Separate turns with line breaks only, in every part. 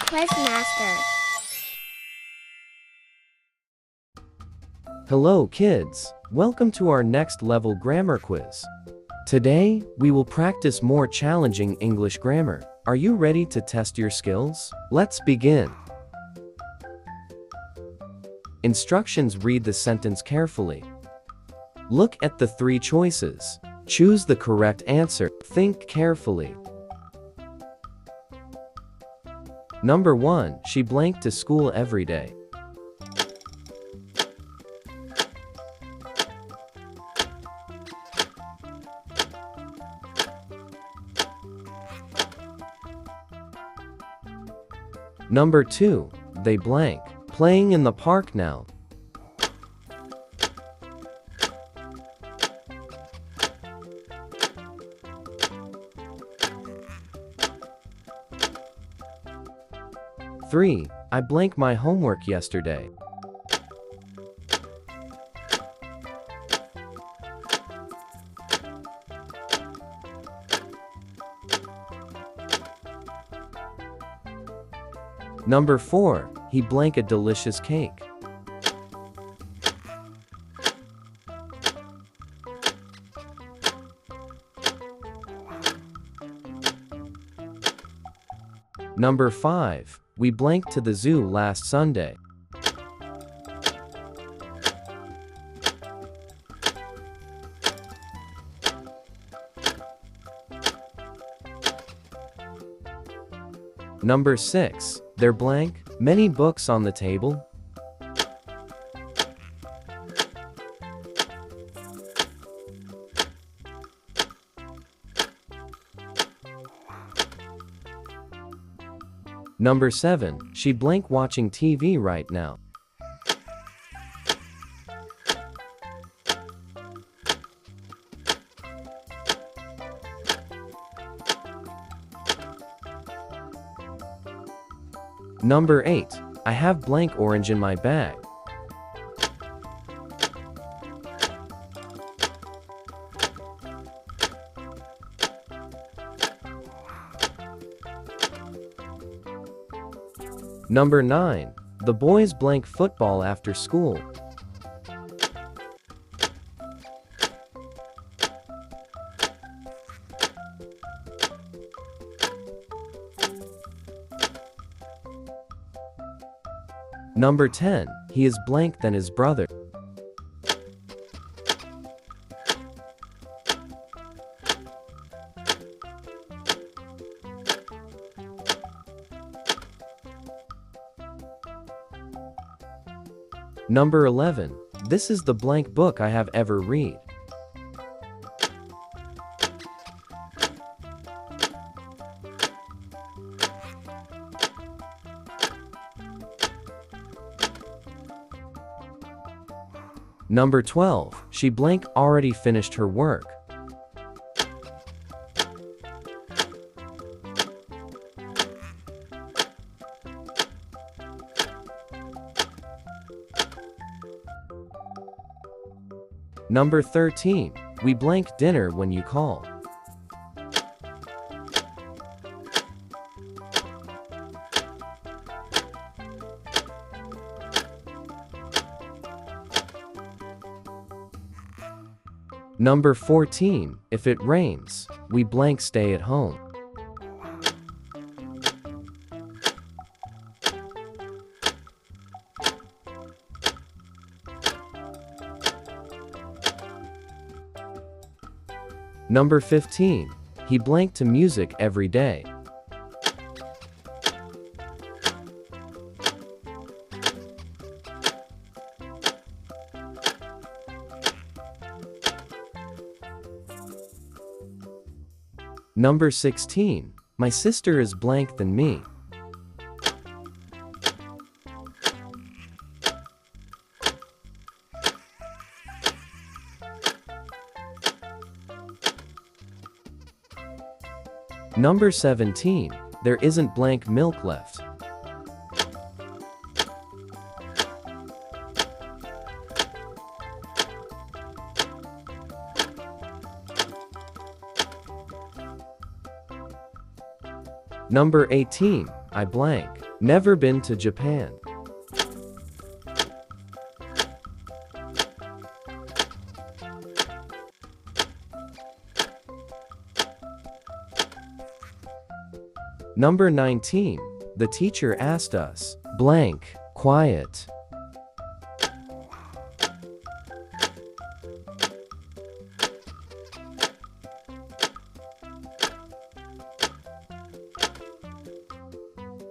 Quizmaster.
Hello kids, welcome to our next level grammar quiz. Today, we will practice more challenging English grammar. Are you ready to test your skills? Let's begin. Instructions: read the sentence carefully. Look at the three choices. Choose the correct answer. Think carefully. Number 1. She blanked to school every day. Number 2. They blank. Playing in the park now. Three. I blank my homework yesterday. Number 4. He blank a delicious cake. Number 5. We blanked to the zoo last Sunday. Number 6. They're blank. Many books on the table. Number 7. She blank watching TV right now. Number 8. I have blank orange in my bag. Number 9. The boys blank football after school. Number 10. He is blank than his brother. Number 11. This is the blank book I have ever read. Number 12. She blank already finished her work. Number 13. We blank dinner when you call. Number 14. If it rains, we blank stay at home. Number 15. He blank to music every day. Number 16. My sister is blank than me. Number 17. There isn't blank milk left.
Number 18. I blank.
Never been to Japan. Number 19. The teacher asked us, blank, quiet.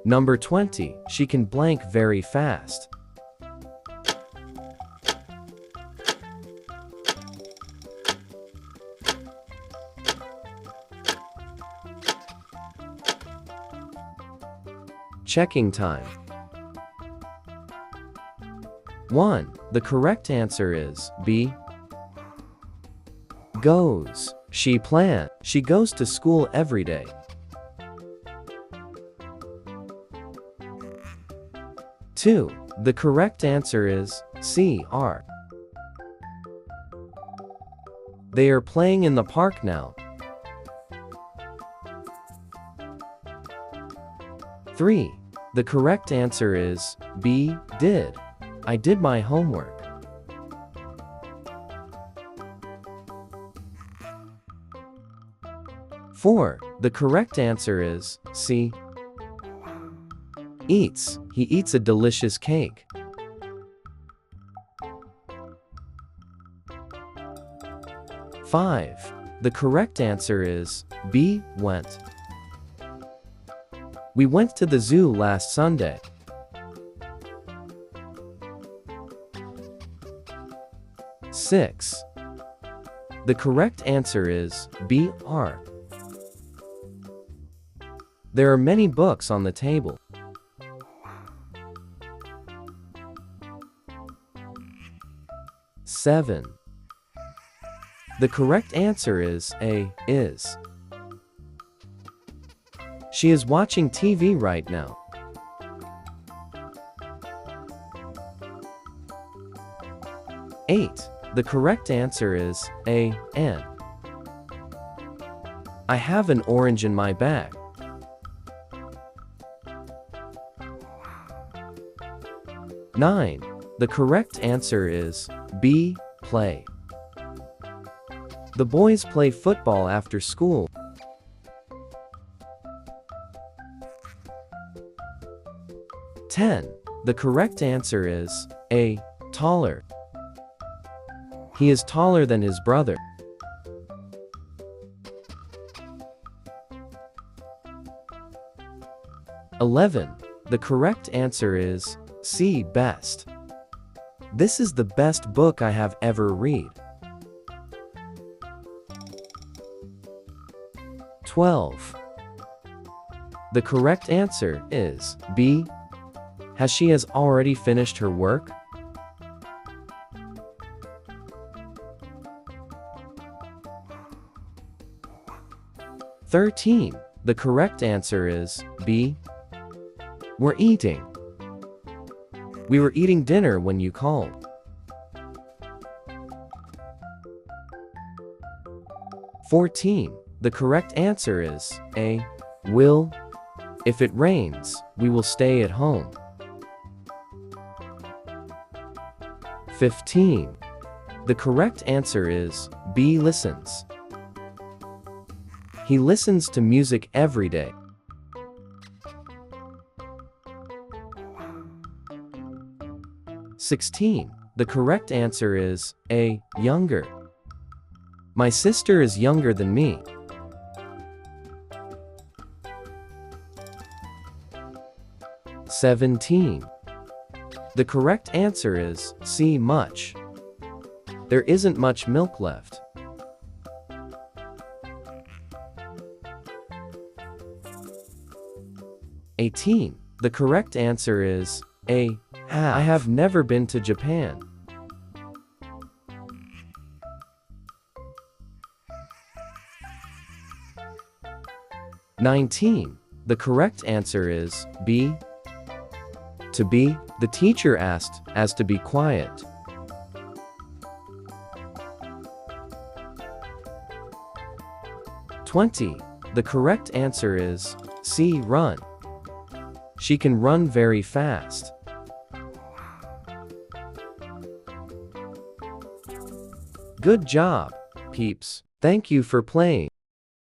Number 20. She can blank very fast. Checking time. 1. The correct answer is B. Goes. She goes to school every day. 2. The correct answer is C. Are. They are playing in the park now. 3. The correct answer is B. Did. I did my homework. 4. The correct answer is C. Eats. He eats a delicious cake. 5. The correct answer is B. Went. We went to the zoo last Sunday. 6. The correct answer is B. Are. There are many books on the table. 7. The correct answer is A. Is. She is watching TV right now. 8. The correct answer is A. An. I have an orange in my bag. 9. The correct answer is B. Play. The boys play football after school. 10. The correct answer is A. Taller. He is taller than his brother. 11. The correct answer is C. Best. This is the best book I have ever read. 12. The correct answer is B. She has already finished her work? 13. The correct answer is B. We're eating. We were eating dinner when you called. 14. The correct answer is A. Will. If it rains, we will stay at home. 15. The correct answer is B. Listens. He listens to music every day. 16. The correct answer is A. Younger. My sister is younger than me. 17. The correct answer is C. Much. There isn't much milk left. 18. The correct answer is A. Half. I have never been to Japan. 19. The correct answer is B. To be. The teacher asked as to be quiet. 20. The correct answer is C. Run. She can run very fast. Good job, peeps. Thank you for playing.